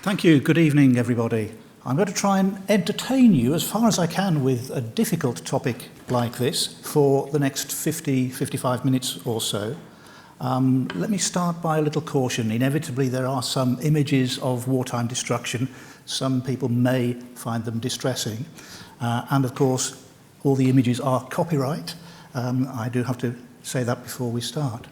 Thank you. Good evening, everybody. I'm going to try and entertain you as far as I can with a difficult topic like this for the next 55 minutes or so. Let me start by a little caution. Inevitably, there are some images of wartime destruction. Some people may find them distressing. And of course, all the images are copyright. I do have to say that before we start.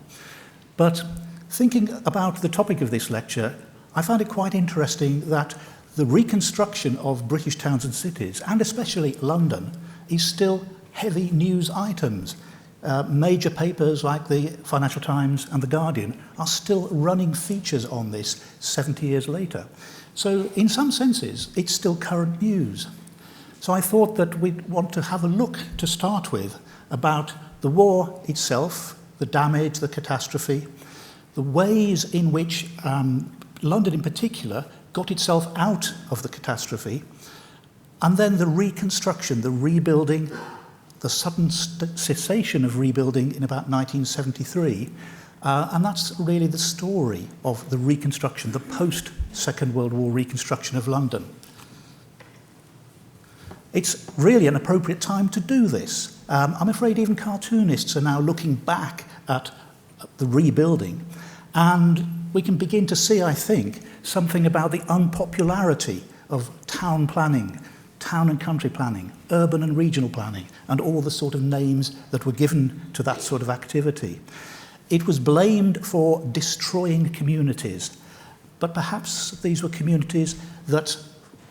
But thinking about the topic of this lecture, I found it quite interesting that the reconstruction of British towns and cities, and especially London, is still heavy news items. Major papers like the Financial Times and The Guardian are still running features on this 70 years later. So in some senses, it's still current news. So I thought that we'd want to have a look to start with about the war itself, the damage, the catastrophe, the ways in which London in particular got itself out of the catastrophe, and then the reconstruction, the rebuilding, the sudden cessation of rebuilding in about 1973, and that's really the story of the reconstruction, the post-Second World War reconstruction of London. It's really an appropriate time to do this. I'm afraid even cartoonists are now looking back at the rebuilding, and we can begin to see, I think, something about the unpopularity of town planning, town and country planning, urban and regional planning, and all the sort of names that were given to that sort of activity. It was blamed for destroying communities, but perhaps these were communities that,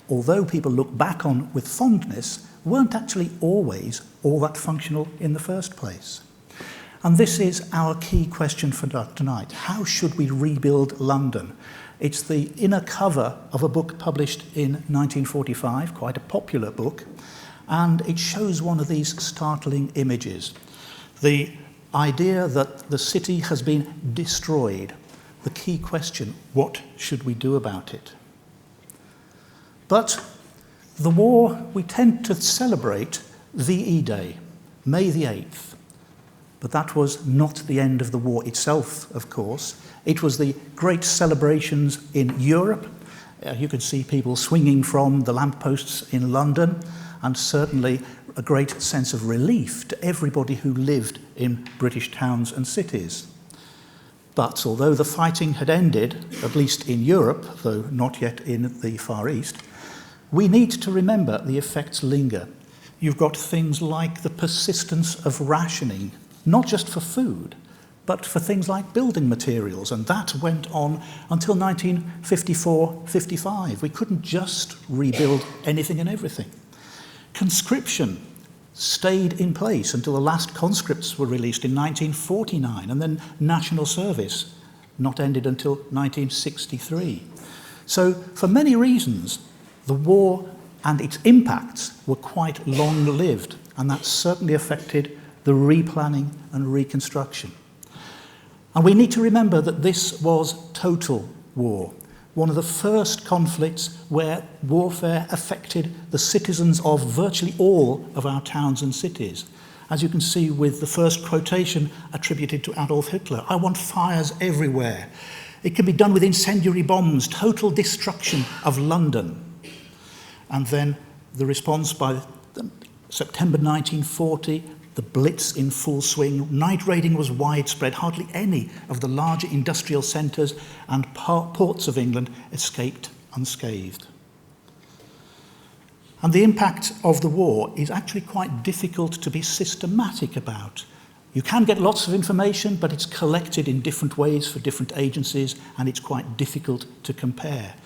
although people look back on with fondness, weren't actually always all that functional in the first place. And this is our key question for tonight. How should we rebuild London? It's the inner cover of a book published in 1945, quite a popular book, and it shows one of these startling images. The idea that the city has been destroyed. The key question, what should we do about it? But the war, we tend to celebrate VE Day, May the 8th. But that was not the end of the war itself, of course. It was the great celebrations in Europe. You could see people swinging from the lampposts in London, and certainly a great sense of relief to everybody who lived in British towns and cities. But although the fighting had ended, at least in Europe, though not yet in the Far East, we need to remember the effects linger. You've got things like the persistence of rationing, not just for food, but for things like building materials, and that went on until 1954-55. We couldn't just rebuild anything and everything. Conscription stayed in place until the last conscripts were released in 1949, and then national service not ended until 1963. So for many reasons, the war and its impacts were quite long-lived, and that certainly affected the replanning and reconstruction. And we need to remember that this was total war, one of the first conflicts where warfare affected the citizens of virtually all of our towns and cities. As you can see with the first quotation attributed to Adolf Hitler, "I want fires everywhere. It can be done with incendiary bombs, total destruction of London." And then the response by September 1940, the Blitz in full swing. Night raiding was widespread. Hardly any of the larger industrial centres and ports of England escaped unscathed. And the impact of the war is actually quite difficult to be systematic about. You can get lots of information, but it's collected in different ways for different agencies, and it's quite difficult to compare.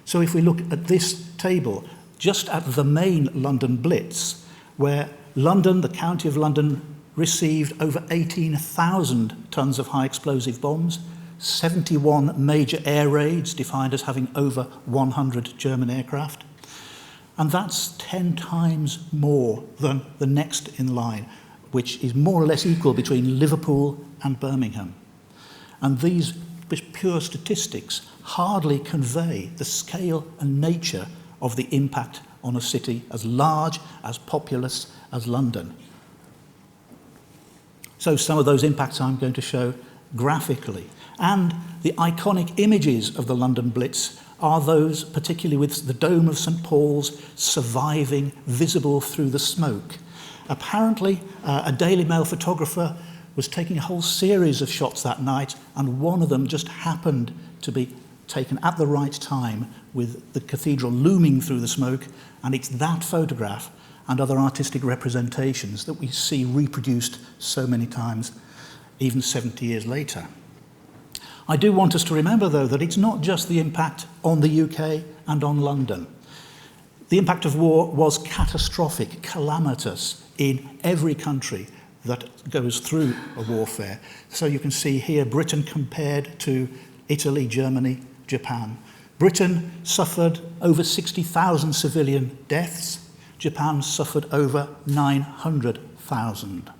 So if we look at this table, just at the main London Blitz, where London, the County of London, received over 18,000 tons of high explosive bombs, 71 major air raids defined as having over 100 German aircraft. And that's 10 times more than the next in line, which is more or less equal between Liverpool and Birmingham. And these pure statistics hardly convey the scale and nature of the impact on a city as large, as populous as London. So some of those impacts I'm going to show graphically. And the iconic images of the London Blitz are those, particularly with the dome of St. Paul's surviving, visible through the smoke. Apparently, a Daily Mail photographer was taking a whole series of shots that night, and one of them just happened to be taken at the right time with the cathedral looming through the smoke, and it's that photograph and other artistic representations that we see reproduced so many times, even 70 years later. I do want us to remember, though, that it's not just the impact on the UK and on London. The impact of war was catastrophic, calamitous in every country that goes through a warfare. So you can see here Britain compared to Italy, Germany, Japan. Britain suffered over 60,000 civilian deaths. Japan suffered over 900,000.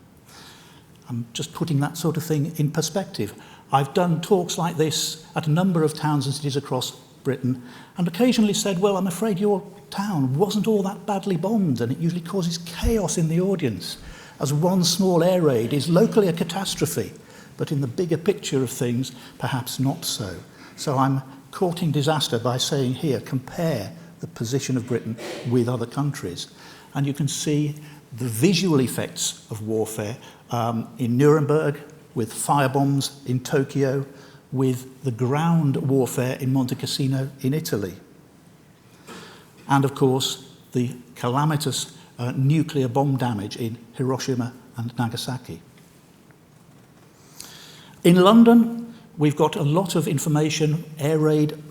I'm just putting that sort of thing in perspective. I've done talks like this at a number of towns and cities across Britain, and occasionally said, well, I'm afraid your town wasn't all that badly bombed, and it usually causes chaos in the audience, as one small air raid is locally a catastrophe, but in the bigger picture of things, perhaps not so. So I'm courting disaster by saying here, compare the position of Britain with other countries. And you can see the visual effects of warfare in Nuremberg, with firebombs in Tokyo, with the ground warfare in Monte Cassino in Italy. And of course, the calamitous nuclear bomb damage in Hiroshima and Nagasaki. In London, we've got a lot of information, air raid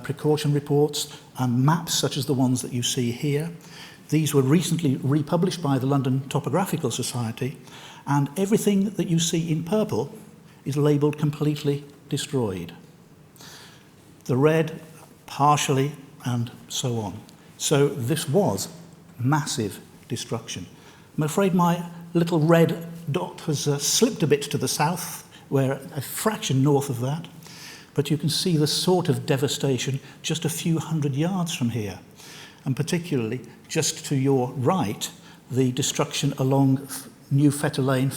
precaution reports, and maps such as the ones that you see here. These were recently republished by the London Topographical Society, and everything that you see in purple is labelled completely destroyed. The red, partially, and so on. So this was massive destruction. I'm afraid my little red dot has slipped a bit to the south, where a fraction north of that, but you can see the sort of devastation just a few hundred yards from here, and particularly just to your right, the destruction along New Fetter Lane,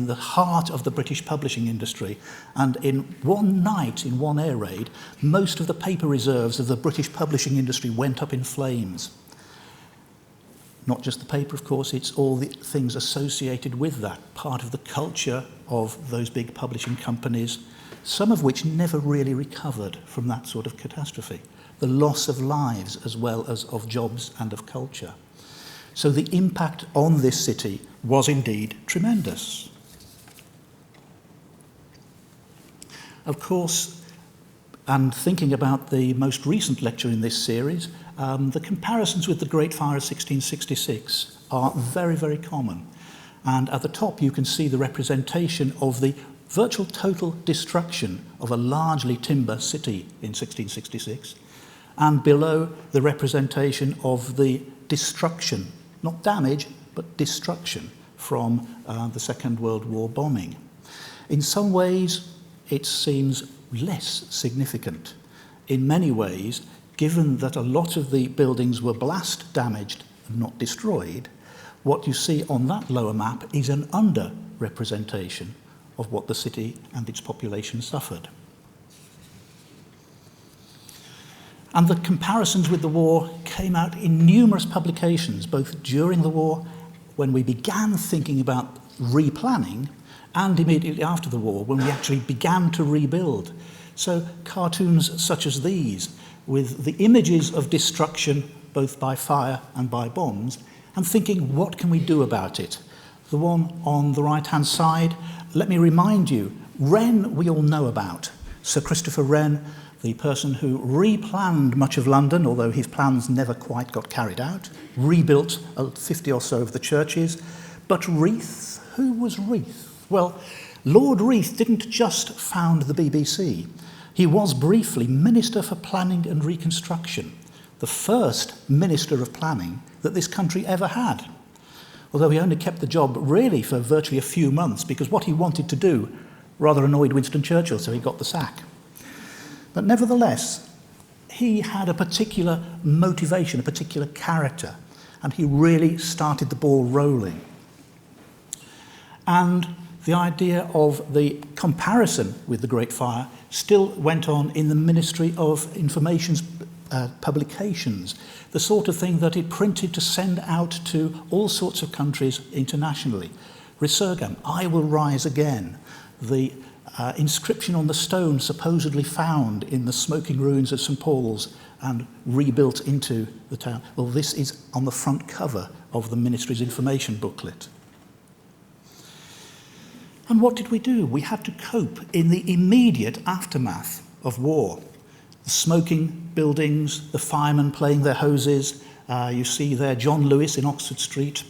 the heart of the British publishing industry. And in one night, in one air raid, most of the paper reserves of the British publishing industry went up in flames. Not just the paper, of course, it's all the things associated with that, part of the culture of those big publishing companies, some of which never really recovered from that sort of catastrophe. The loss of lives as well as of jobs and of culture. So the impact on this city was indeed tremendous. Of course, and thinking about the most recent lecture in this series, the comparisons with the Great Fire of 1666 are very, very common. And at the top you can see the representation of the virtual total destruction of a largely timber city in 1666, and below the representation of the destruction, not damage, but destruction from the Second World War bombing. In some ways, it seems less significant. In many ways, given that a lot of the buildings were blast damaged and not destroyed, what you see on that lower map is an under-representation of what the city and its population suffered. And the comparisons with the war came out in numerous publications, both during the war, when we began thinking about replanning, and immediately after the war, when we actually began to rebuild. So cartoons such as these, with the images of destruction, both by fire and by bombs, and thinking, what can we do about it? The one on the right-hand side, let me remind you, Wren we all know about. Sir Christopher Wren, the person who replanned much of London, although his plans never quite got carried out, rebuilt 50 or so of the churches. But Reith, who was Reith? Well, Lord Reith didn't just found the BBC. He was briefly Minister for Planning and Reconstruction, the first Minister of Planning that this country ever had. Although he only kept the job really for virtually a few months, because what he wanted to do rather annoyed Winston Churchill, so he got the sack. But nevertheless, he had a particular motivation, a particular character, and he really started the ball rolling. And the idea of the comparison with the Great Fire still went on in the Ministry of Information's publications, the sort of thing that it printed to send out to all sorts of countries internationally. Resurgam, I will rise again. The inscription on the stone supposedly found in the smoking ruins of St. Paul's and rebuilt into the town. Well, this is on the front cover of the ministry's information booklet. And what did we do? We had to cope in the immediate aftermath of war. The smoking buildings, the firemen playing their hoses. You see there John Lewis in Oxford Street,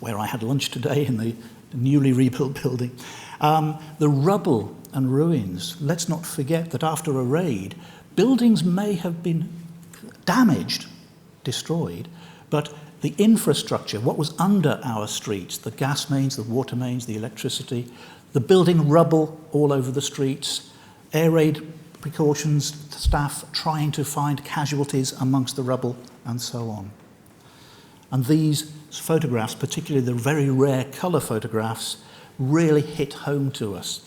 where I had lunch today in the newly rebuilt building. The rubble and ruins. Let's not forget that after a raid, buildings may have been damaged, destroyed, but the infrastructure, what was under our streets, the gas mains, the water mains, the electricity, the building rubble all over the streets, air raid precautions, staff trying to find casualties amongst the rubble, and so on. And these photographs, particularly the very rare colour photographs, really hit home to us.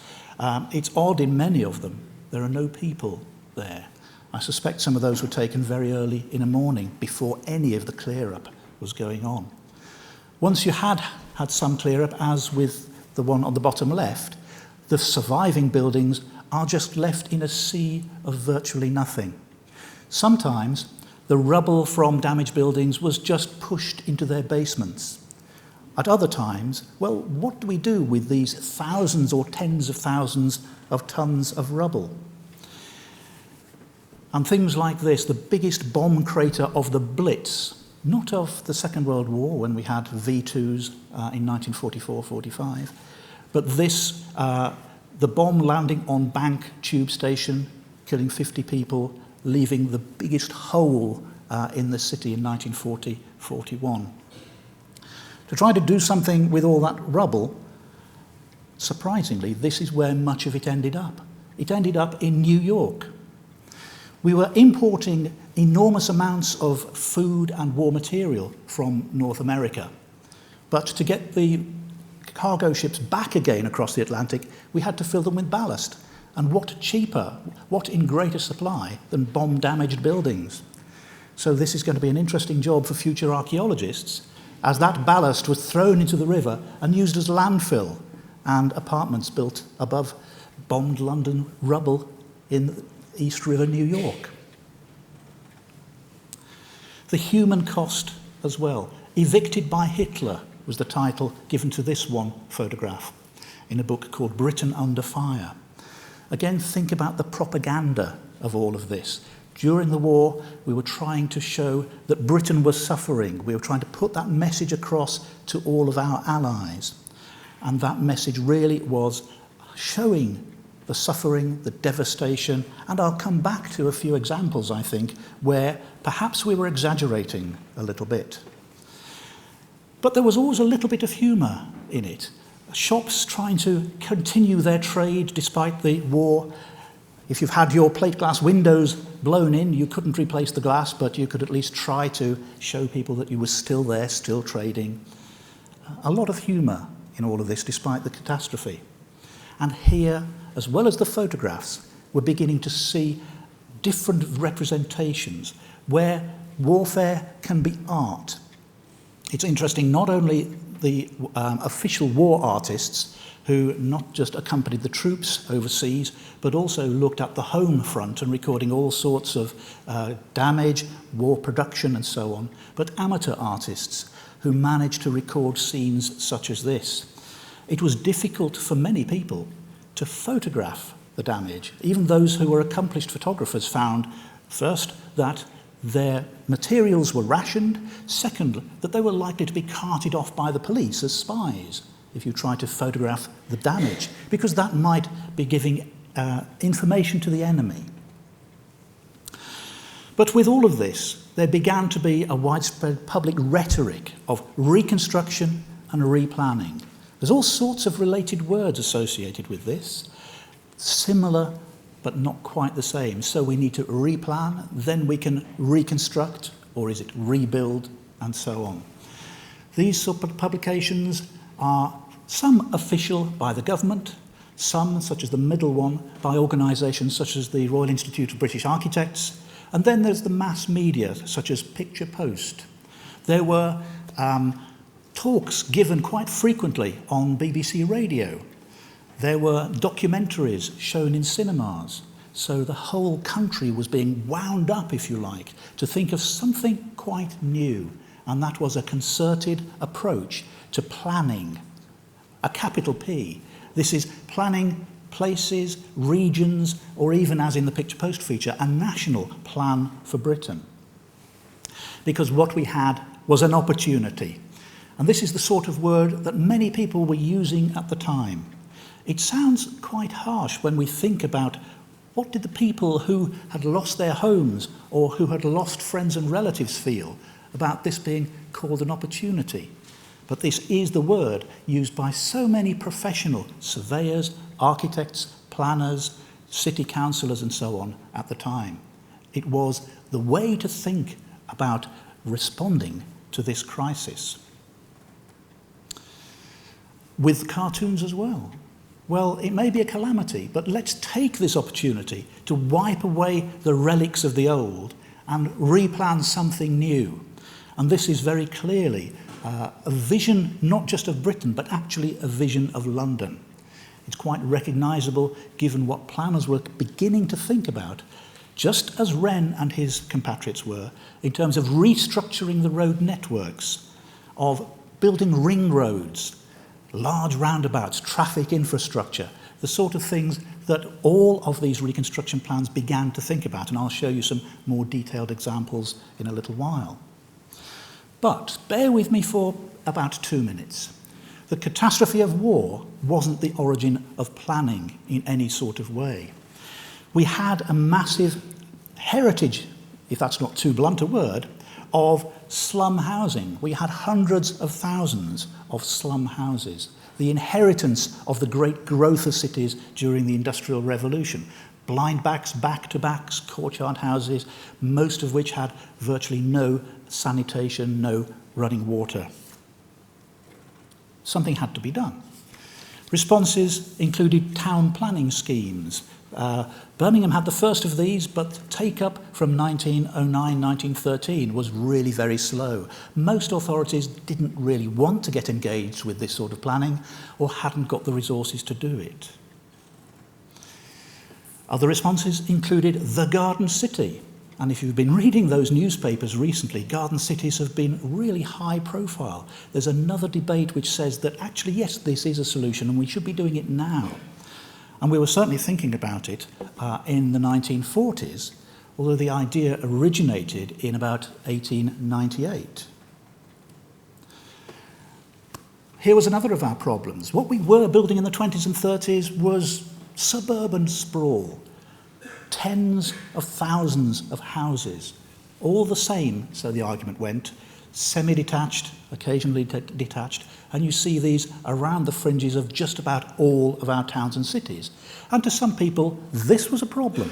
It's odd in many of them. There are no people there. I suspect some of those were taken very early in the morning, before any of the clear-up was going on. Once you had some clear-up, as with the one on the bottom left, the surviving buildings are just left in a sea of virtually nothing. Sometimes the rubble from damaged buildings was just pushed into their basements. At other times, well, what do we do with these thousands or tens of thousands of tons of rubble? And things like this, the biggest bomb crater of the Blitz, not of the Second World War when we had V2s in 1944-45, but this, the bomb landing on Bank tube station, killing 50 people, leaving the biggest hole in the city in 1940-41. To try to do something with all that rubble, surprisingly, this is where much of it ended up. It ended up in New York. We were importing enormous amounts of food and war material from North America. But to get the cargo ships back again across the Atlantic, we had to fill them with ballast. And what cheaper, what in greater supply than bomb-damaged buildings? So this is going to be an interesting job for future archaeologists, as that ballast was thrown into the river and used as landfill, and apartments built above bombed London rubble in East River, New York. The human cost as well. Evicted by Hitler was the title given to this one photograph in a book called Britain Under Fire. Again, think about the propaganda of all of this. During the war, we were trying to show that Britain was suffering. We were trying to put that message across to all of our allies. And that message really was showing the suffering, the devastation, and I'll come back to a few examples, I think, where perhaps we were exaggerating a little bit. But there was always a little bit of humour in it. Shops trying to continue their trade despite the war. If you've had your plate glass windows blown in, you couldn't replace the glass, but you could at least try to show people that you were still there, still trading. A lot of humour in all of this, despite the catastrophe. And here, as well as the photographs, we're beginning to see different representations where warfare can be art. It's interesting, not only the official war artists who not just accompanied the troops overseas, but also looked at the home front and recording all sorts of damage, war production and so on, but amateur artists who managed to record scenes such as this. It was difficult for many people to photograph the damage. Even those who were accomplished photographers found, first, that their materials were rationed, second, that they were likely to be carted off by the police as spies if you tried to photograph the damage, because that might be giving information to the enemy. But with all of this, there began to be a widespread public rhetoric of reconstruction and replanning. There's all sorts of related words associated with this, similar but not quite the same. So we need to replan, then we can reconstruct, or is it rebuild, and so on. These sort of publications are some official by the government, some, such as the middle one, by organisations such as the Royal Institute of British Architects, And then there's the mass media, such as Picture Post. There were talks given quite frequently on BBC Radio. There were documentaries shown in cinemas. So the whole country was being wound up, if you like, to think of something quite new. And that was a concerted approach to planning, a capital P. This is planning places, regions, or even, as in the Picture Post feature, a national plan for Britain. Because what we had was an opportunity. And this is the sort of word that many people were using at the time. It sounds quite harsh when we think about what did the people who had lost their homes or who had lost friends and relatives feel about this being called an opportunity. But this is the word used by so many professional surveyors, architects, planners, city councillors and so on at the time. It was the way to think about responding to this crisis. With cartoons as well. Well, it may be a calamity, but let's take this opportunity to wipe away the relics of the old and replan something new. And this is very clearly a vision not just of Britain, but actually a vision of London. It's quite recognisable given what planners were beginning to think about, just as Wren and his compatriots were, in terms of restructuring the road networks, of building ring roads, large roundabouts, traffic infrastructure, the sort of things that all of these reconstruction plans began to think about. And I'll show you some more detailed examples in a little while. But bear with me for about 2 minutes. The catastrophe of war wasn't the origin of planning in any sort of way. We had a massive heritage, if that's not too blunt a word, of slum housing. We had hundreds of thousands of slum houses, the inheritance of the great growth of cities during the Industrial Revolution. Blind backs, back-to-backs, courtyard houses, most of which had virtually no sanitation, no running water. Something had to be done. Responses included town planning schemes. Birmingham had the first of these, but take-up from 1909, 1913 was really very slow. Most authorities didn't really want to get engaged with this sort of planning or hadn't got the resources to do it. Other responses included the Garden City. And if you've been reading those newspapers recently, garden cities have been really high profile. There's another debate which says that actually, yes, this is a solution and we should be doing it now. And we were certainly thinking about it in the 1940s, although the idea originated in about 1898. Here was another of our problems. What we were building in the 20s and 30s was suburban sprawl. Tens of thousands of houses, all the same, so the argument went, semi-detached, occasionally detached, and you see these around the fringes of just about all of our towns and cities. And to some people, this was a problem.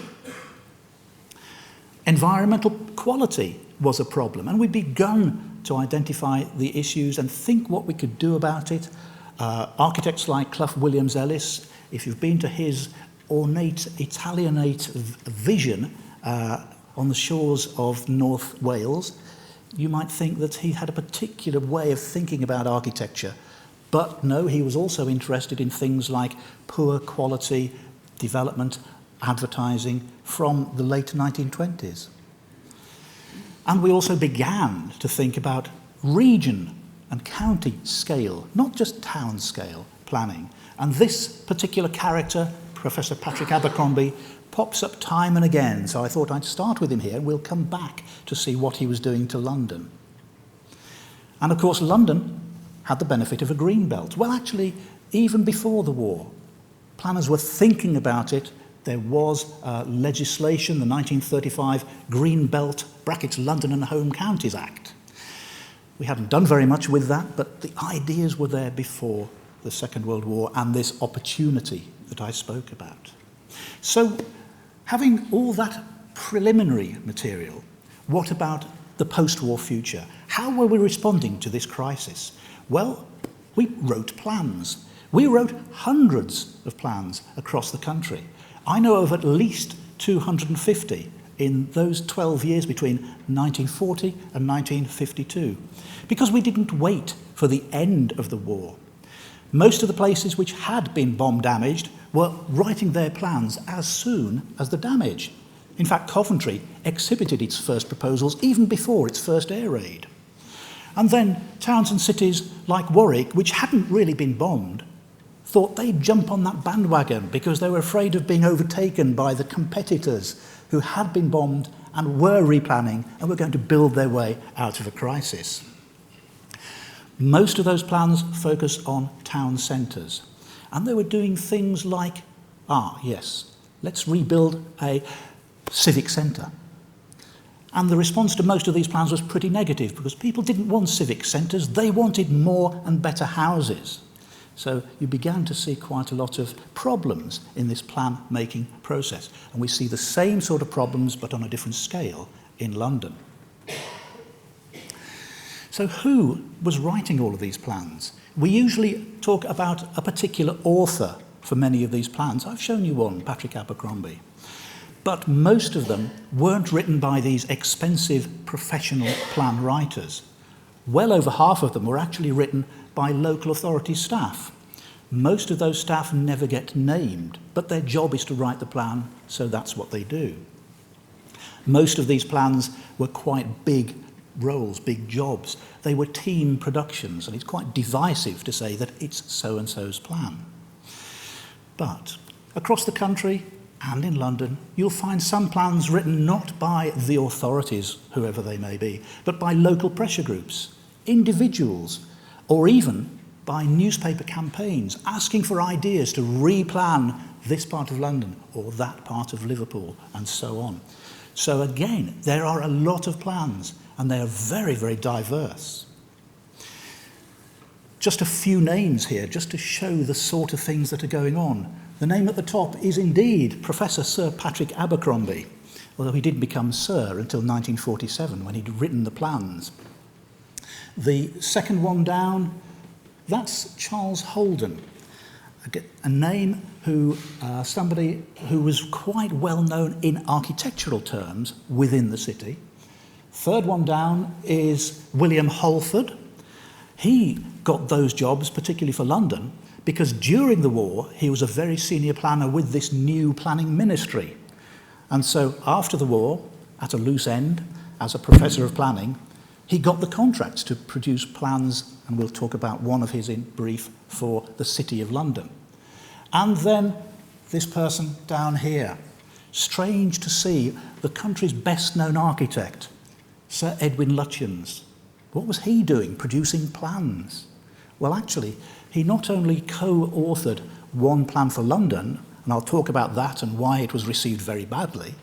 Environmental quality was a problem, and we'd begun to identify the issues and think what we could do about it. Architects like Clough Williams-Ellis, if you've been to his ornate Italianate vision on the shores of North Wales, you might think that he had a particular way of thinking about architecture. But no, he was also interested in things like poor quality development, advertising from the late 1920s. And we also began to think about region and county scale, not just town scale planning. And this particular character, Professor Patrick Abercrombie, pops up time and again, so I thought I'd start with him here and we'll come back to see what he was doing to London. And of course London had the benefit of a green belt. Well, actually, even before the war, planners were thinking about it. There was legislation, the 1935 Green Belt (brackets London and Home Counties Act. We hadn't done very much with that, but the ideas were there before the Second World War and this opportunity that I spoke about. So, having all that preliminary material, what about the post-war future? How were we responding to this crisis? Well, we wrote plans. We wrote hundreds of plans across the country. I know of at least 250 in those 12 years between 1940 and 1952, because we didn't wait for the end of the war. Most of the places which had been bomb damaged were writing their plans as soon as the damage. In fact, Coventry exhibited its first proposals even before its first air raid. And then towns and cities like Warwick, which hadn't really been bombed, thought they'd jump on that bandwagon because they were afraid of being overtaken by the competitors who had been bombed and were replanning and were going to build their way out of a crisis. Most of those plans focus on town centres, and they were doing things like, let's rebuild a civic centre. And the response to most of these plans was pretty negative because people didn't want civic centres, they wanted more and better houses. So you began to see quite a lot of problems in this plan-making process. And we see the same sort of problems, but on a different scale, in London. So who was writing all of these plans? We usually talk about a particular author for many of these plans. I've shown you one, Patrick Abercrombie. But most of them weren't written by these expensive professional plan writers. Well over half of them were actually written by local authority staff. Most of those staff never get named, but their job is to write the plan, so that's what they do. Most of these plans were quite big roles, big jobs. They were team productions, and it's quite divisive to say that it's so-and-so's plan. But across the country, and in London, you'll find some plans written not by the authorities, whoever they may be, but by local pressure groups, individuals, or even by newspaper campaigns asking for ideas to replan this part of London or that part of Liverpool, and so on. So again, there are a lot of plans, and they are very, very diverse. Just a few names here, just to show the sort of things that are going on. The name at the top is indeed Professor Sir Patrick Abercrombie, although he didn't become Sir until 1947 when he'd written the plans. The second one down, that's Charles Holden, a name who, somebody who was quite well known in architectural terms within the city. Third one down is William Holford. He got those jobs, particularly for London, because during the war, he was a very senior planner with this new planning ministry. And so after the war, at a loose end, as a professor of planning, he got the contracts to produce plans, and we'll talk about one of his in brief, for the City of London. And then this person down here, strange to see, the country's best-known architect, Sir Edwin Lutyens. What was he doing, producing plans? Well, actually, he not only co-authored one plan for London, and I'll talk about that and why it was received very badly,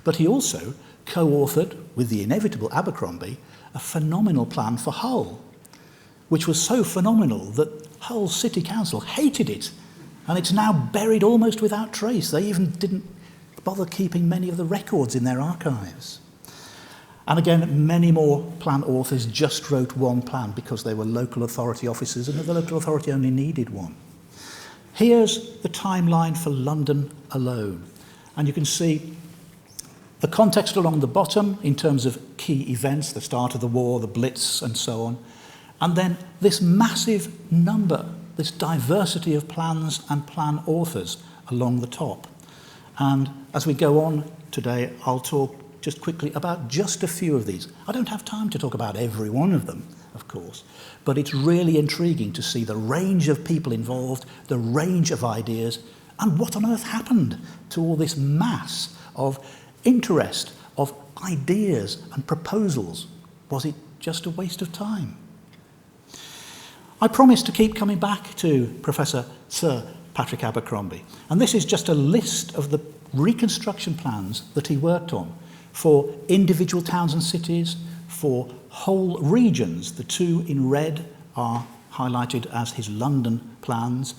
but he also co-authored, with the inevitable Abercrombie, a phenomenal plan for Hull, which was so phenomenal that Hull City Council hated it, and it's now buried almost without trace. They even didn't bother keeping many of the records in their archives. And again, many more plan authors just wrote one plan because they were local authority officers and the local authority only needed one. Here's the timeline for London alone. And you can see the context along the bottom in terms of key events, the start of the war, the Blitz, and so on. And then this massive number, this diversity of plans and plan authors along the top. And as we go on today, I'll talk just quickly about just a few of these. I don't have time to talk about every one of them, of course, but it's really intriguing to see the range of people involved, the range of ideas, and what on earth happened to all this mass of interest, of ideas and proposals. Was it just a waste of time? I promised to keep coming back to Professor Sir Patrick Abercrombie, and this is just a list of the reconstruction plans that he worked on for individual towns and cities, for whole regions. The two in red are highlighted as his London plans.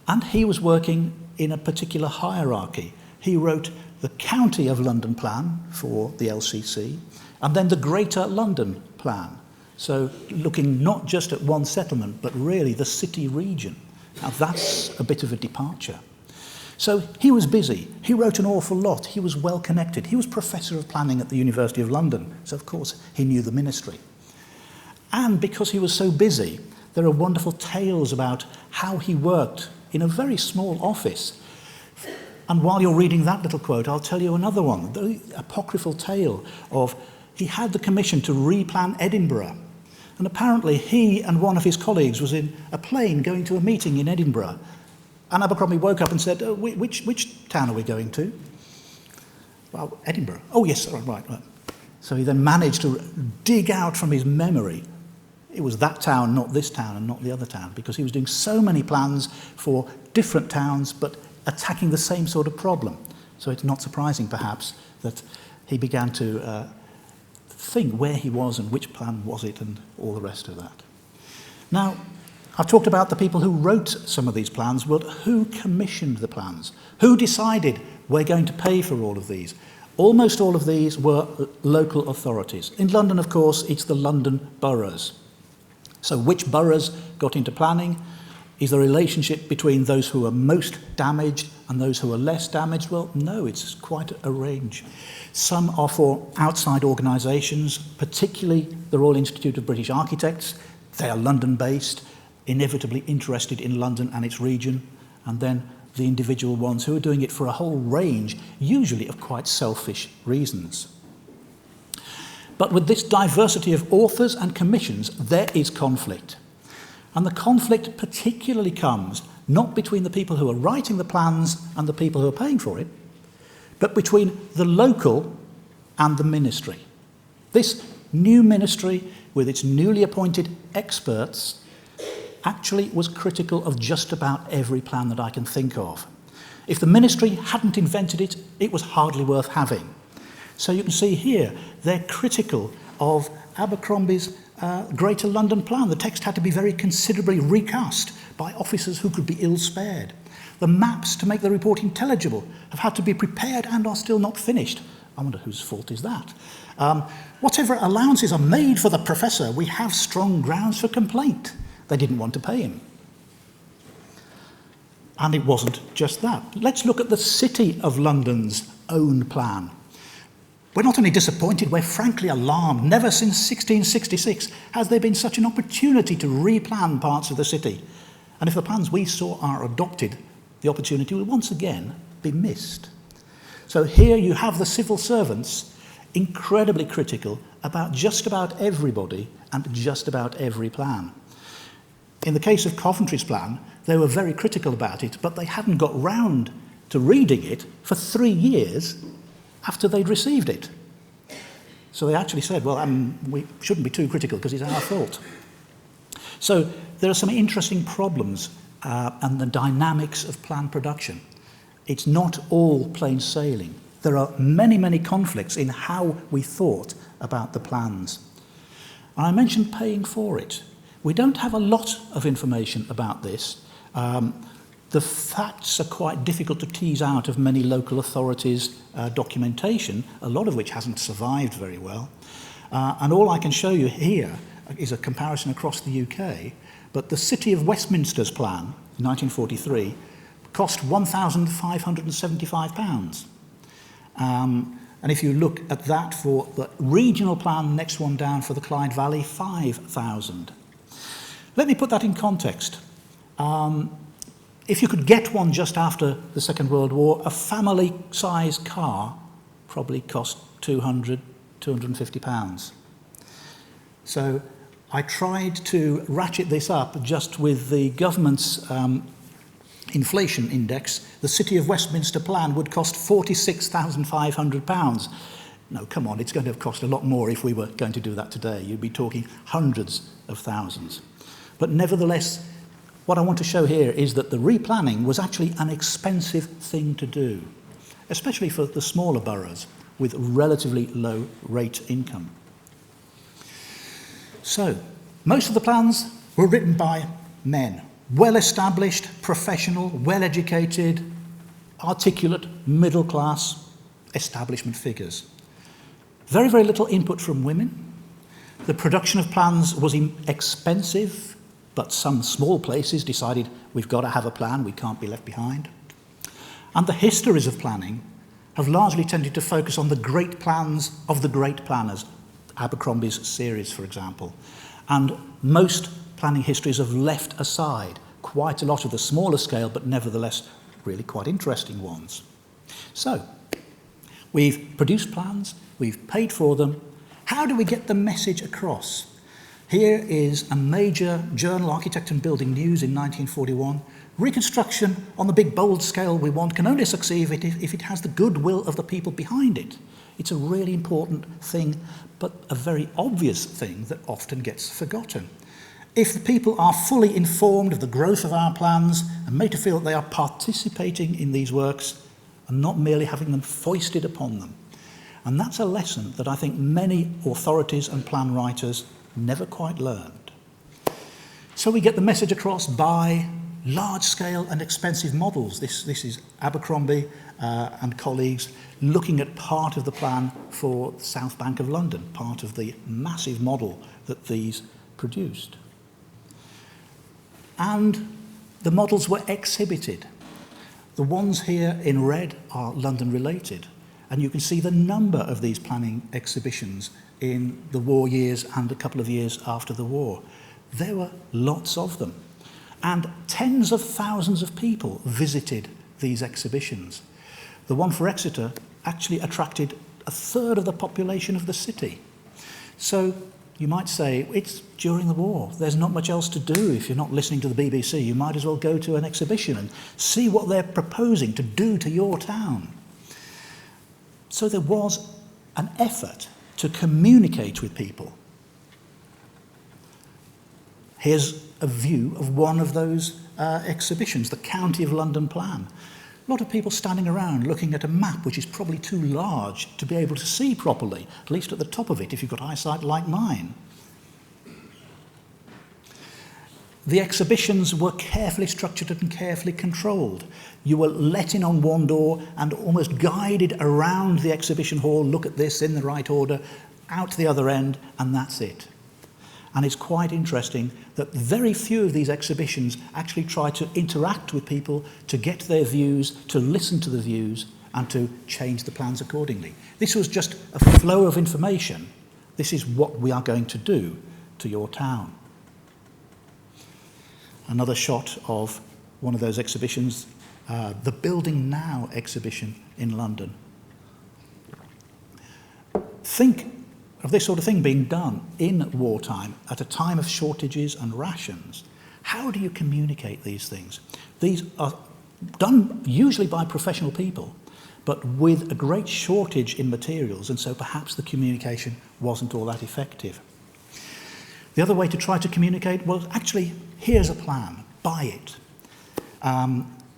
And he was working in a particular hierarchy. He wrote the County of London plan for the LCC, and then the Greater London plan. So looking not just at one settlement, but really the city region. Now that's a bit of a departure. So he was busy. He wrote an awful lot. He was well connected. He was Professor of Planning at the University of London. So, of course, he knew the ministry. And because he was so busy, there are wonderful tales about how he worked in a very small office. And while you're reading that little quote, I'll tell you another one, the apocryphal tale of he had the commission to replan Edinburgh. And apparently he and one of his colleagues was in a plane going to a meeting in Edinburgh. And Abercrombie woke up and said, which town are we going to? Well, Edinburgh. Oh, yes, right. So he then managed to dig out from his memory, it was that town, not this town, and not the other town, because he was doing so many plans for different towns, but attacking the same sort of problem. So it's not surprising, perhaps, that he began to think where he was and which plan was it and all the rest of that. Now, I've talked about the people who wrote some of these plans, but who commissioned the plans? Who decided we're going to pay for all of these? Almost all of these were local authorities. In London, of course, it's the London boroughs. So which boroughs got into planning? Is the relationship between those who are most damaged and those who are less damaged? Well, no, it's quite a range. Some are for outside organisations, particularly the Royal Institute of British Architects. They are London-based, inevitably interested in London and its region, and then the individual ones who are doing it for a whole range, usually of quite selfish reasons. But with this diversity of authors and commissions, there is conflict. And the conflict particularly comes not between the people who are writing the plans and the people who are paying for it, but between the local and the ministry. This new ministry, with its newly appointed experts, actually was critical of just about every plan that I can think of. If the ministry hadn't invented it, it was hardly worth having. So you can see here, they're critical of Abercrombie's Greater London Plan. The text had to be very considerably recast by officers who could be ill-spared. The maps to make the report intelligible have had to be prepared and are still not finished. I wonder whose fault is that. Whatever allowances are made for the professor, we have strong grounds for complaint. They didn't want to pay him. And it wasn't just that. Let's look at the City of London's own plan. We're not only disappointed, we're frankly alarmed. Never since 1666 has there been such an opportunity to replan parts of the city. And if the plans we saw are adopted, the opportunity will once again be missed. So here you have the civil servants incredibly critical about just about everybody and just about every plan. In the case of Coventry's plan, they were very critical about it, but they hadn't got round to reading it for 3 years after they'd received it. So they actually said, well, we shouldn't be too critical because it's our fault. So there are some interesting problems and the dynamics of plan production. It's not all plain sailing. There are many, many conflicts in how we thought about the plans. And I mentioned paying for it. We don't have a lot of information about this. The facts are quite difficult to tease out of many local authorities' documentation, a lot of which hasn't survived very well. And all I can show you here is a comparison across the UK, but the City of Westminster's plan, in 1943, cost £1,575. And if you look at that for the regional plan, next one down for the Clyde Valley, £5,000. Let me put that in context. If you could get one just after the Second World War, a family-sized car probably cost £200, £250. So I tried to ratchet this up just with the government's inflation index. The City of Westminster plan would cost £46,500. No, come on, it's going to have cost a lot more if we were going to do that today. You'd be talking hundreds of thousands. But nevertheless, what I want to show here is that the replanning was actually an expensive thing to do, especially for the smaller boroughs with relatively low rate income. So, most of the plans were written by men, well-established, professional, well-educated, articulate, middle-class establishment figures. Very, very little input from women. The production of plans was expensive, but some small places decided we've got to have a plan, we can't be left behind. And the histories of planning have largely tended to focus on the great plans of the great planners, Abercrombie's series, for example. And most planning histories have left aside quite a lot of the smaller scale, but nevertheless really quite interesting ones. So, we've produced plans, we've paid for them. How do we get the message across? Here is a major journal, Architect and Building News, in 1941. Reconstruction on the big, bold scale we want can only succeed if it has the goodwill of the people behind it. It's a really important thing, but a very obvious thing that often gets forgotten. If the people are fully informed of the growth of our plans and made to feel that they are participating in these works and not merely having them foisted upon them. And that's a lesson that I think many authorities and plan writers never quite learned. So we get the message across by large-scale and expensive models. This is Abercrombie and colleagues looking at part of the plan for the South Bank of London, part of the massive model that these produced. And the models were exhibited. The ones here in red are London-related, and you can see the number of these planning exhibitions in the war years and a couple of years after the war. There were lots of them. And tens of thousands of people visited these exhibitions. The one for Exeter actually attracted a third of the population of the city. So you might say, it's during the war. There's not much else to do if you're not listening to the BBC. You might as well go to an exhibition and see what they're proposing to do to your town. So there was an effort to communicate with people. Here's a view of one of those exhibitions, the County of London plan. A lot of people standing around looking at a map which is probably too large to be able to see properly, at least at the top of it if you've got eyesight like mine. The exhibitions were carefully structured and carefully controlled. You were let in on one door and almost guided around the exhibition hall, look at this in the right order, out to the other end, and that's it. And it's quite interesting that very few of these exhibitions actually try to interact with people, to get their views, to listen to the views, and to change the plans accordingly. This was just a flow of information. This is what we are going to do to your town. Another shot of one of those exhibitions, the Building Now exhibition in London. Think of this sort of thing being done in wartime at a time of shortages and rations. How do you communicate these things? These are done usually by professional people, but with a great shortage in materials, and so perhaps the communication wasn't all that effective. The other way to try to communicate was actually, here's a plan, buy it.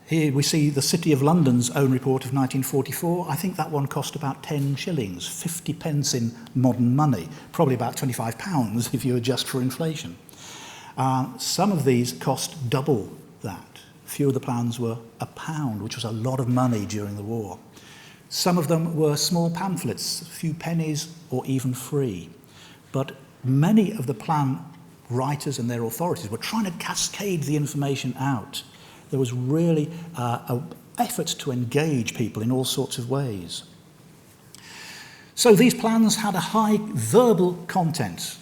Here we see the City of London's own report of 1944. I think that one cost about 10 shillings, 50 pence in modern money, probably about £25 if you adjust for inflation. Some of these cost double that. A few of the plans were £1, which was a lot of money during the war. Some of them were small pamphlets, a few pennies or even free. But many of the plan writers and their authorities were trying to cascade the information out. There was really efforts to engage people in all sorts of ways. So these plans had a high verbal content,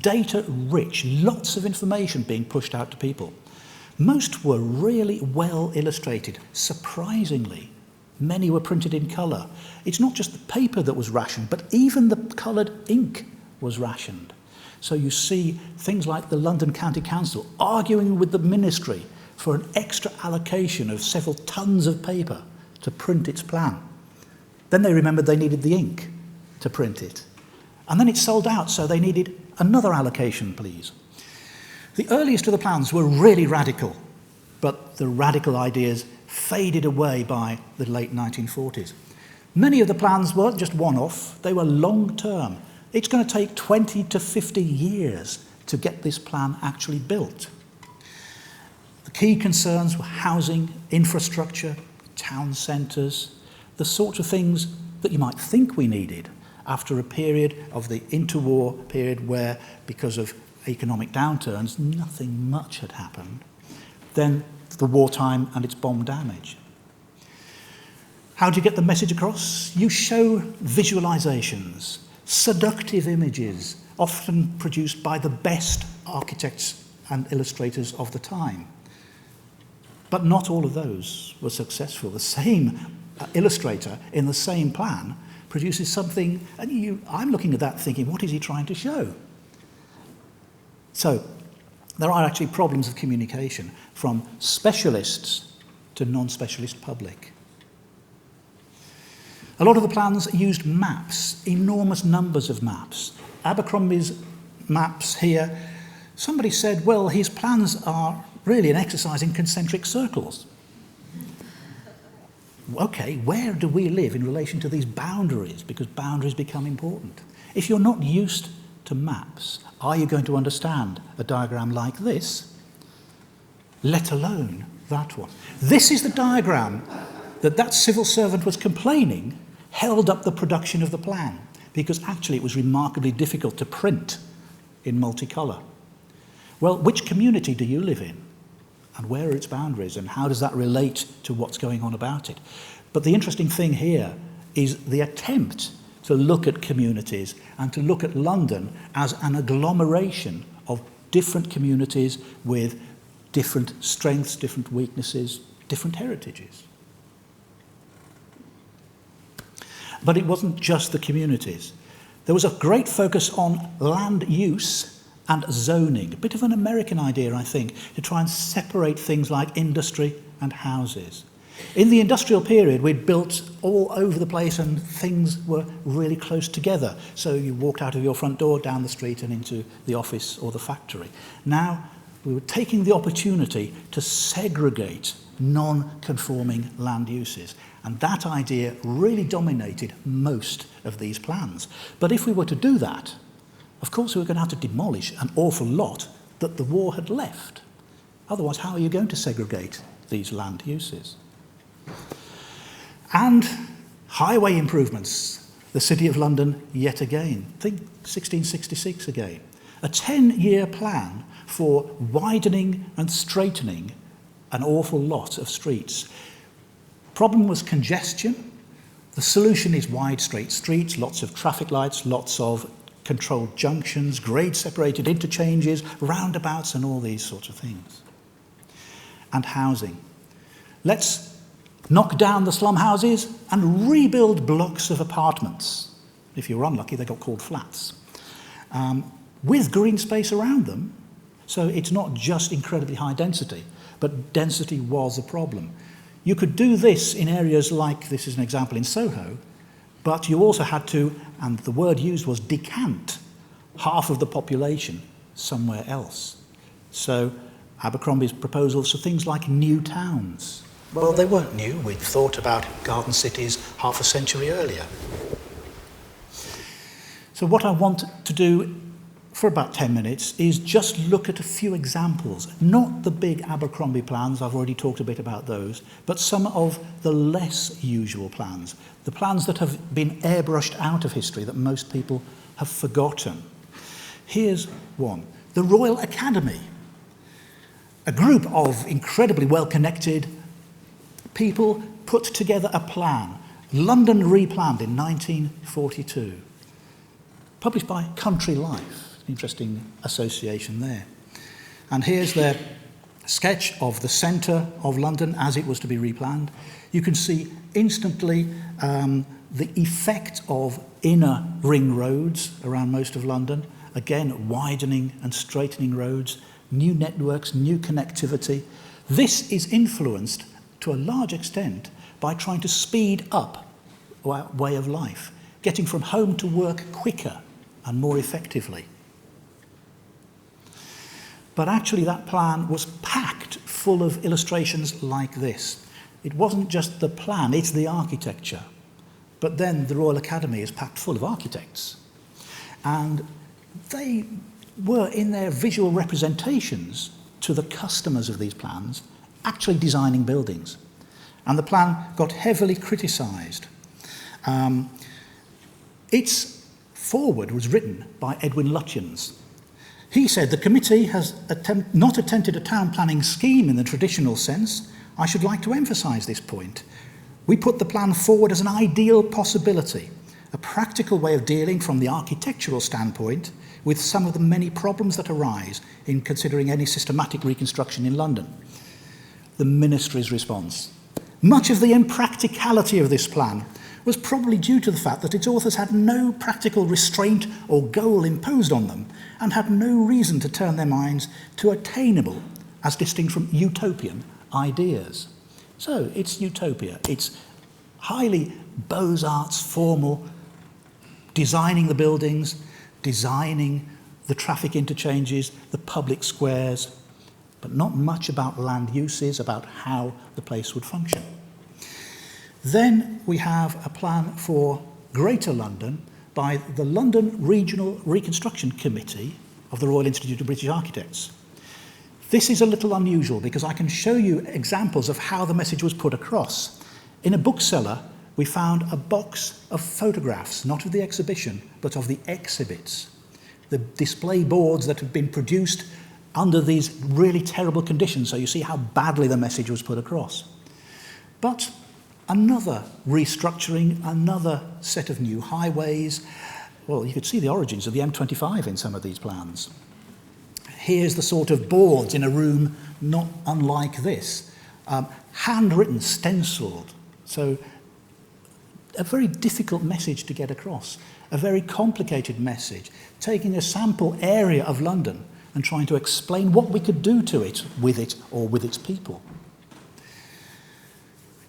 data-rich, lots of information being pushed out to people. Most were really well illustrated, surprisingly. Many were printed in colour. It's not just the paper that was rationed, but even the coloured ink was rationed. So you see things like the London County Council arguing with the ministry for an extra allocation of several tons of paper to print its plan. Then they remembered they needed the ink to print it. And then it sold out, so they needed another allocation, please. The earliest of the plans were really radical, but the radical ideas faded away by the late 1940s. Many of the plans weren't just one-off, they were long-term. It's going to take 20 to 50 years to get this plan actually built. The key concerns were housing, infrastructure, town centres, the sorts of things that you might think we needed after a period of the interwar period where, because of economic downturns, nothing much had happened. Then the wartime and its bomb damage. How do you get the message across? You show visualizations, seductive images, often produced by the best architects and illustrators of the time. But not all of those were successful. The same illustrator in the same plan produces something, and I'm looking at that thinking, what is he trying to show? So there are actually problems of communication from specialists to non-specialist public. A lot of the plans used maps, enormous numbers of maps. Abercrombie's maps here, somebody said, well, his plans are really an exercise in concentric circles. Okay, where do we live in relation to these boundaries? Because boundaries become important. If you're not used to maps, are you going to understand a diagram like this, let alone that one? This is the diagram that civil servant was complaining held up the production of the plan, because actually it was remarkably difficult to print in multicolour. Well, which community do you live in? And where are its boundaries? And how does that relate to what's going on about it? But the interesting thing here is the attempt to look at communities and to look at London as an agglomeration of different communities with different strengths, different weaknesses, different heritages. But it wasn't just the communities. There was a great focus on land use and zoning, a bit of an American idea, I think, to try and separate things like industry and houses. In the industrial period, we'd built all over the place and things were really close together. So you walked out of your front door, down the street and into the office or the factory. Now, we were taking the opportunity to segregate non-conforming land uses. And that idea really dominated most of these plans. But if we were to do that, of course we were going to have to demolish an awful lot that the war had left. Otherwise, how are you going to segregate these land uses? And highway improvements. The City of London, yet again. Think 1666 again. A 10-year plan for widening and straightening an awful lot of streets. Problem was congestion. The solution is wide, straight streets, lots of traffic lights, lots of controlled junctions, grade-separated interchanges, roundabouts, and all these sorts of things. And housing. Let's knock down the slum houses and rebuild blocks of apartments. If you were unlucky, they got called flats. With green space around them, so it's not just incredibly high density, but density was a problem. You could do this in areas like, this is an example in Soho, but you also had to, and the word used was decant, half of the population somewhere else. So Abercrombie's proposals for things like new towns. Well, they weren't new. We'd thought about garden cities half a century earlier. So what I want to do for about 10 minutes is just look at a few examples, not the big Abercrombie plans, I've already talked a bit about those, but some of the less usual plans, the plans that have been airbrushed out of history that most people have forgotten. Here's one, the Royal Academy, a group of incredibly well-connected people put together a plan, London Replanned in 1942, published by Country Life. Interesting association there. And here's their sketch of the centre of London as it was to be replanned. You can see instantly the effect of inner ring roads around most of London, again widening and straightening roads, new networks, new connectivity. This is influenced to a large extent by trying to speed up our way of life, getting from home to work quicker and more effectively. But actually that plan was packed full of illustrations like this. It wasn't just the plan, it's the architecture. But then the Royal Academy is packed full of architects. And they were, in their visual representations to the customers of these plans, actually designing buildings. And the plan got heavily criticised. Its foreword was written by Edwin Lutyens. He said, the committee has not attempted a town planning scheme in the traditional sense. I should like to emphasise this point. We put the plan forward as an ideal possibility, a practical way of dealing from the architectural standpoint with some of the many problems that arise in considering any systematic reconstruction in London. The Ministry's response. Much of the impracticality of this plan was probably due to the fact that its authors had no practical restraint or goal imposed on them and had no reason to turn their minds to attainable, as distinct from utopian, ideas. So it's utopia. It's highly Beaux-Arts formal, designing the buildings, designing the traffic interchanges, the public squares, but not much about land uses, about how the place would function. Then we have a plan for Greater London by the London Regional Reconstruction Committee of the Royal Institute of British Architects. This is a little unusual because I can show you examples of how the message was put across. In a bookseller, we found a box of photographs, not of the exhibition, but of the exhibits. The display boards that had been produced under these really terrible conditions, so you see how badly the message was put across. But another restructuring, another set of new highways. Well, you could see the origins of the M25 in some of these plans. Here's the sort of boards in a room not unlike this. Handwritten, stenciled. So a very difficult message to get across. A very complicated message. Taking a sample area of London and trying to explain what we could do to it, or with its people.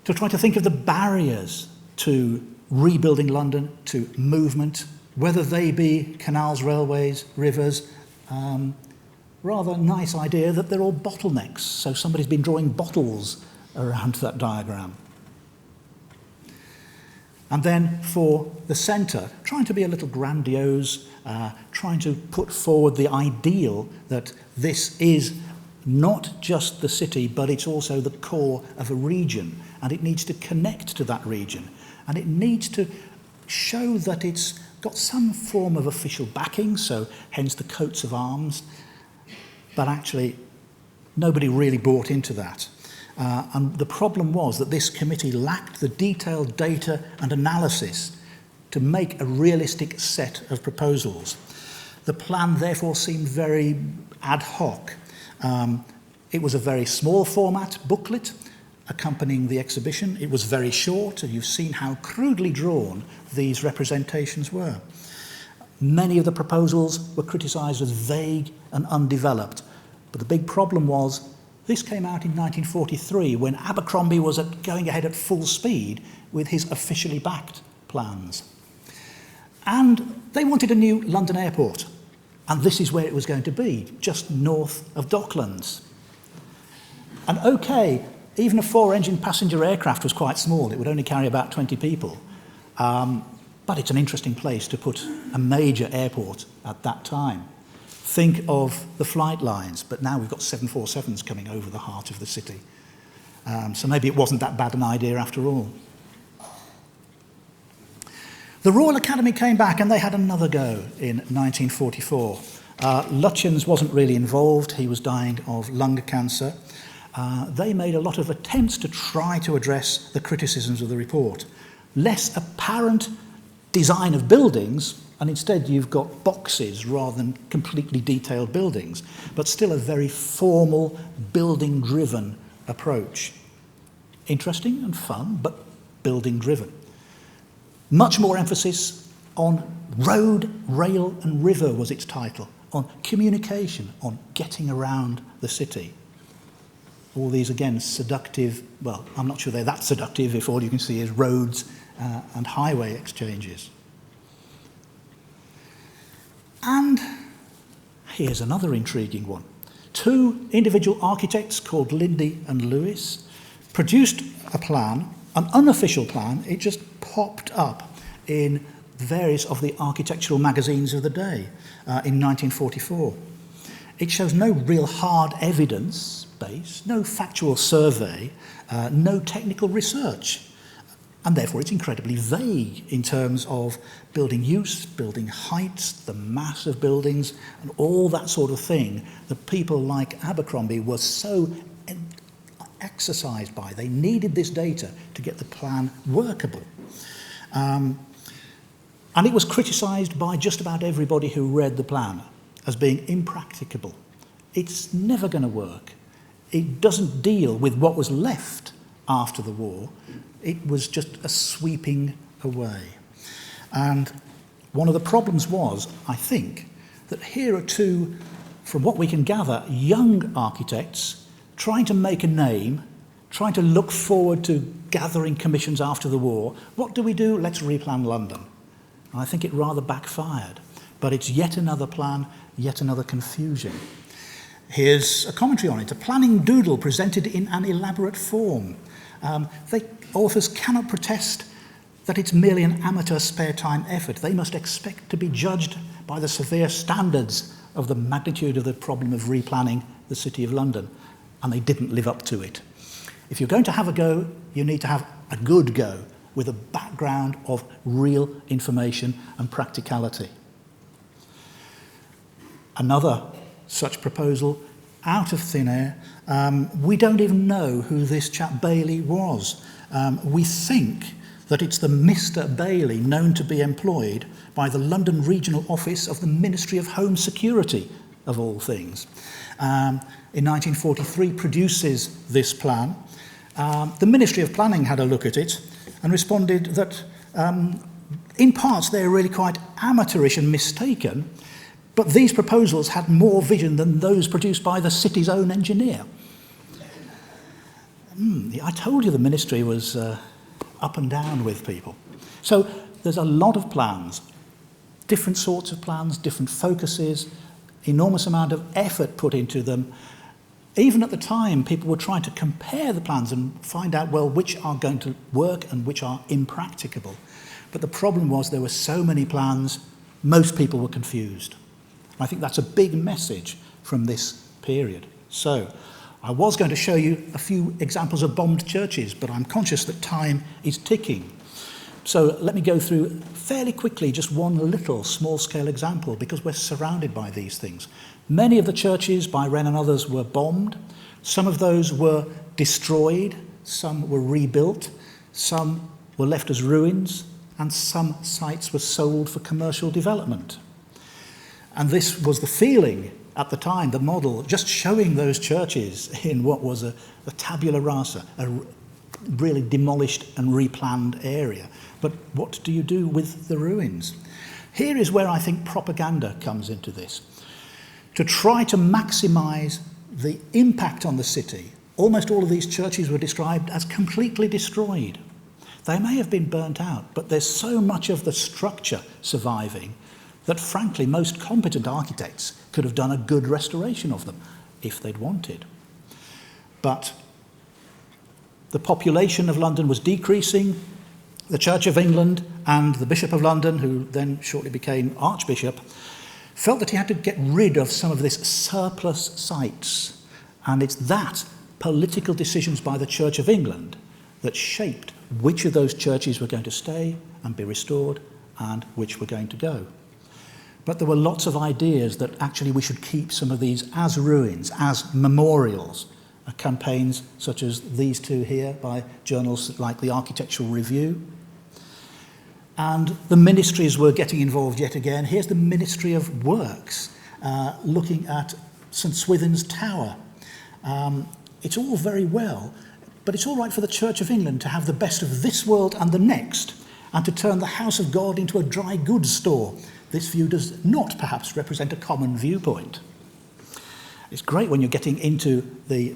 To try to think of the barriers to rebuilding London, to movement, whether they be canals, railways, rivers. Rather nice idea that they're all bottlenecks, so somebody's been drawing bottles around that diagram. And then for the centre, trying to be a little grandiose, trying to put forward the ideal that this is not just the city, but it's also the core of a region, and it needs to connect to that region, and it needs to show that it's got some form of official backing, so hence the coats of arms, but actually nobody really bought into that. And the problem was that this committee lacked the detailed data and analysis to make a realistic set of proposals. The plan therefore seemed very ad hoc. It was a very small format booklet accompanying the exhibition. It was very short, and you've seen how crudely drawn these representations were. Many of the proposals were criticised as vague and undeveloped, but the big problem was this came out in 1943 when Abercrombie was going ahead at full speed with his officially backed plans. And they wanted a new London airport, and this is where it was going to be, just north of Docklands. And okay, even a 4-engine passenger aircraft was quite small. It would only carry about 20 people. But it's an interesting place to put a major airport at that time. Think of the flight lines, but now we've got 747s coming over the heart of the city. So maybe it wasn't that bad an idea after all. The Royal Academy came back and they had another go in 1944. Lutyens wasn't really involved. He was dying of lung cancer. They made a lot of attempts to try to address the criticisms of the report. Less apparent design of buildings, and instead you've got boxes rather than completely detailed buildings, but still a very formal, building-driven approach. Interesting and fun, but building-driven. Much more emphasis on road, rail and river was its title, on communication, on getting around the city. All these, again, seductive, well, I'm not sure they're that seductive if all you can see is roads and highway exchanges. And here's another intriguing one. 2 individual architects called Lindy and Lewis produced a plan, an unofficial plan. It just popped up in various of the architectural magazines of the day in 1944. It shows no real hard evidence base, no factual survey, no technical research. And therefore it's incredibly vague in terms of building use, building heights, the mass of buildings, and all that sort of thing that people like Abercrombie were so exercised by. They needed this data to get the plan workable. And it was criticised by just about everybody who read the plan as being impracticable. It's never going to work. It doesn't deal with what was left after the war. It was just a sweeping away. And one of the problems was, I think, that here are two, from what we can gather, young architects trying to make a name, trying to look forward to gathering commissions after the war. What do? Let's replan London. And I think it rather backfired. But it's yet another plan, yet another confusion. Here's a commentary on it. A planning doodle presented in an elaborate form. Authors cannot protest that it's merely an amateur spare time effort. They must expect to be judged by the severe standards of the magnitude of the problem of replanning the City of London, and they didn't live up to it. If you're going to have a go, you need to have a good go with a background of real information and practicality. Another such proposal, out of thin air, we don't even know who this chap Bailey was. We think that it's the Mr. Bailey known to be employed by the London Regional Office of the Ministry of Home Security, of all things. In 1943 produces this plan. The Ministry of Planning had a look at it and responded that in parts they're really quite amateurish and mistaken, but these proposals had more vision than those produced by the city's own engineer. I told you the ministry was up and down with people. So there's a lot of plans, different sorts of plans, different focuses, enormous amount of effort put into them. Even at the time, people were trying to compare the plans and find out, well, which are going to work and which are impracticable. But the problem was there were so many plans, most people were confused. I think that's a big message from this period. So I was going to show you a few examples of bombed churches, but I'm conscious that time is ticking. So let me go through fairly quickly just one little small-scale example, because we're surrounded by these things. Many of the churches by Wren and others were bombed. Some of those were destroyed, some were rebuilt, some were left as ruins, and some sites were sold for commercial development. And this was the feeling at the time, the model, just showing those churches in what was a tabula rasa, a really demolished and replanned area. But what do you do with the ruins? Here is where I think propaganda comes into this. To try to maximise the impact on the city, almost all of these churches were described as completely destroyed. They may have been burnt out, but there's so much of the structure surviving that, frankly, most competent architects could have done a good restoration of them if they'd wanted. But the population of London was decreasing. The Church of England and the Bishop of London, who then shortly became Archbishop, felt that he had to get rid of some of this surplus sites. And it's that political decisions by the Church of England that shaped which of those churches were going to stay and be restored and which were going to go. But there were lots of ideas that actually we should keep some of these as ruins, as memorials, campaigns such as these two here by journals like the Architectural Review. And the ministries were getting involved yet again. Here's the Ministry of Works looking at St Swithin's Tower. It's all very well, but it's all right for the Church of England to have the best of this world and the next, and to turn the House of God into a dry goods store. This view does not perhaps represent a common viewpoint. It's great when you're getting into the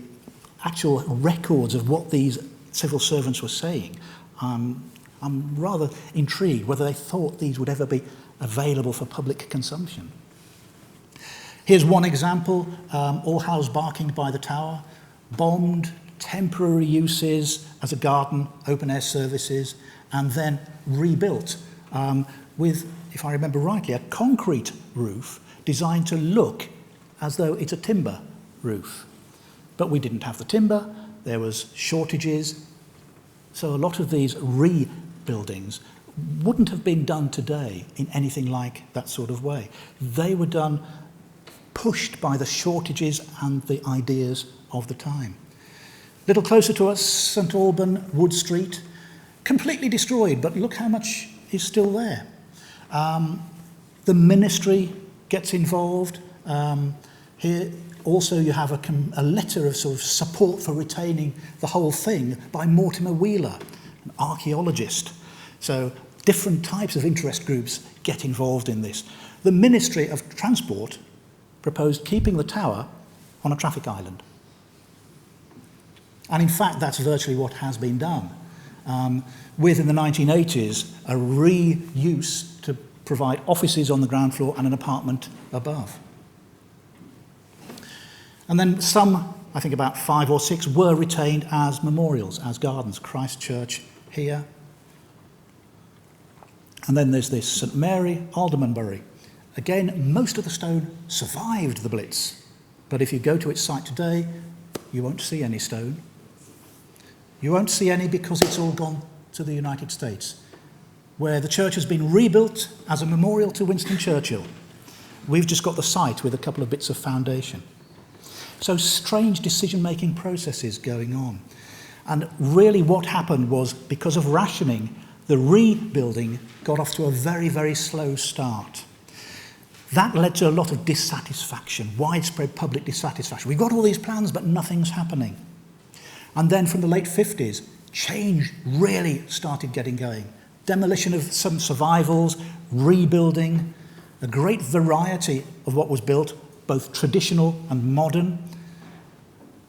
actual records of what these civil servants were saying. I'm rather intrigued whether they thought these would ever be available for public consumption. Here's one example, All Hallows Barking by the Tower, bombed, temporary uses as a garden, open-air services, and then rebuilt with, if I remember rightly, a concrete roof designed to look as though it's a timber roof. But we didn't have the timber, there was shortages, so a lot of these rebuildings wouldn't have been done today in anything like that sort of way. They were done pushed by the shortages and the ideas of the time. little closer to us, St Alban, Wood Street, completely destroyed, but look how much is still there. The ministry gets involved. Here also you have a letter of sort of support for retaining the whole thing by Mortimer Wheeler, an archaeologist. So different types of interest groups get involved in this. The Ministry of Transport proposed keeping the tower on a traffic island. And in fact, that's virtually what has been done. With, in the 1980s, a reuse to provide offices on the ground floor and an apartment above. And then some, I think about 5 or 6, were retained as memorials, as gardens. Christ Church here. And then there's this St Mary, Aldermanbury. Again, most of the stone survived the Blitz. But if you go to its site today, you won't see any stone. You won't see any because it's all gone to the United States, where the church has been rebuilt as a memorial to Winston Churchill. We've just got the site with a couple of bits of foundation. So strange decision-making processes going on. And really what happened was, because of rationing, the rebuilding got off to a very, very slow start. That led to a lot of dissatisfaction, widespread public dissatisfaction. We've got all these plans, but nothing's happening. And then from the late 50s, change really started getting going. Demolition of some survivals, rebuilding, a great variety of what was built, both traditional and modern.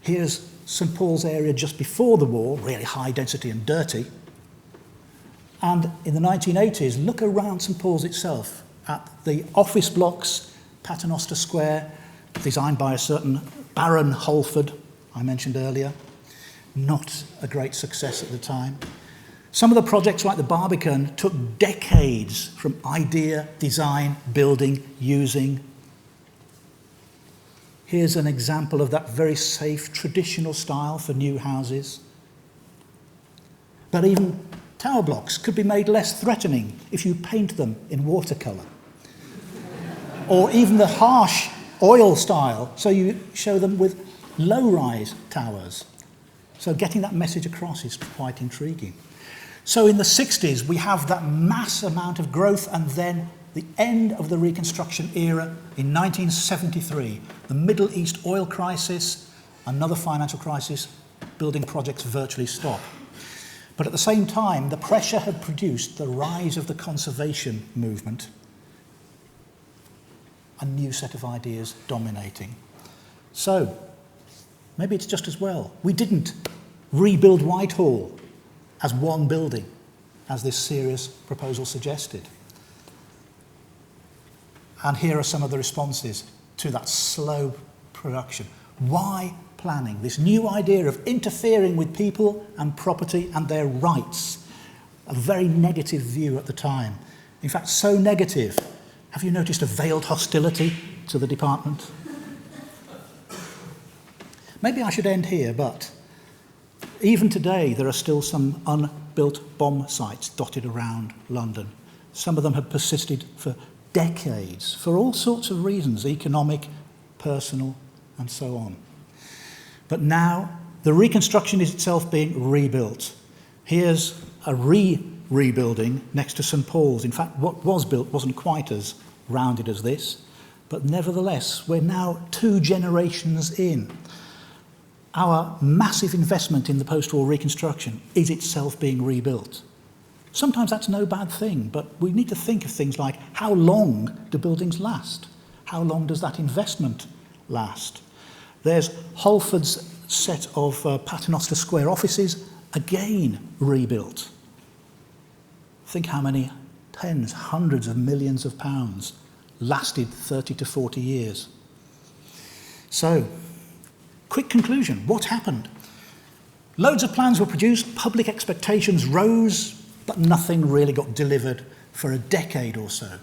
Here's St Paul's area just before the war, really high density and dirty. And in the 1980s, look around St Paul's itself at the office blocks, Paternoster Square, designed by a certain Baron Holford, I mentioned earlier. Not a great success at the time. Some of the projects like the Barbican took decades from idea, design, building, using. Here's an example of that very safe traditional style for new houses. But even tower blocks could be made less threatening if you paint them in watercolour. Or even the harsh oil style, so you show them with low-rise towers. So getting that message across is quite intriguing. So in the 60s, we have that mass amount of growth, and then the end of the Reconstruction era in 1973, the Middle East oil crisis, another financial crisis, building projects virtually stop. But at the same time, the pressure had produced the rise of the conservation movement, a new set of ideas dominating. So, maybe it's just as well. We didn't rebuild Whitehall as one building, as this serious proposal suggested. And here are some of the responses to that slow production. Why planning? This new idea of interfering with people and property and their rights. A very negative view at the time. In fact, so negative. Have you noticed a veiled hostility to the department? Maybe I should end here, but even today there are still some unbuilt bomb sites dotted around London. Some of them have persisted for decades, for all sorts of reasons, economic, personal, and so on. But now the Reconstruction is itself being rebuilt. Here's a rebuilding next to St Paul's. In fact, what was built wasn't quite as rounded as this, but nevertheless, we're now 2 generations in. Our massive investment in the post-war reconstruction is itself being rebuilt. Sometimes that's no bad thing, but we need to think of things like, how long do buildings last? How long does that investment last? There's Holford's set of Paternoster Square offices, again rebuilt. Think how many tens, hundreds of millions of pounds lasted 30 to 40 years. So, quick conclusion, what happened? Loads of plans were produced, public expectations rose, but nothing really got delivered for a decade or so.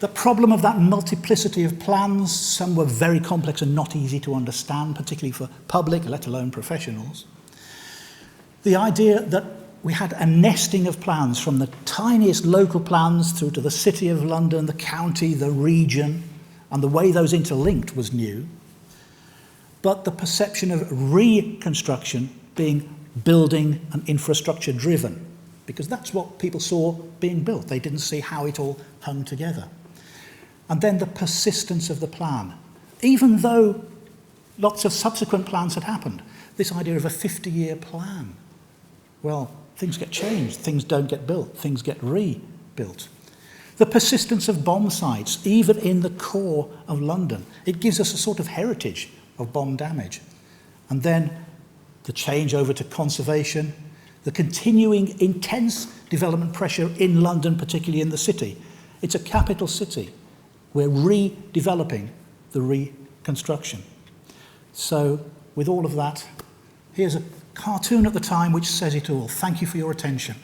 The problem of that multiplicity of plans, some were very complex and not easy to understand, particularly for public, let alone professionals. The idea that we had a nesting of plans, from the tiniest local plans through to the City of London, the county, the region, and the way those interlinked was new. but the perception of reconstruction being building and infrastructure driven, because that's what people saw being built. They didn't see how it all hung together. And then the persistence of the plan. Even though lots of subsequent plans had happened, this idea of a 50-year plan. Well, things get changed, things don't get built, things get rebuilt. The persistence of bomb sites, even in the core of London. It gives us a sort of heritage of bomb damage. And then the change over to conservation, the continuing intense development pressure in London, particularly in the city. It's a capital city. We're redeveloping the reconstruction. So, with all of that, here's a cartoon at the time which says it all. Thank you for your attention.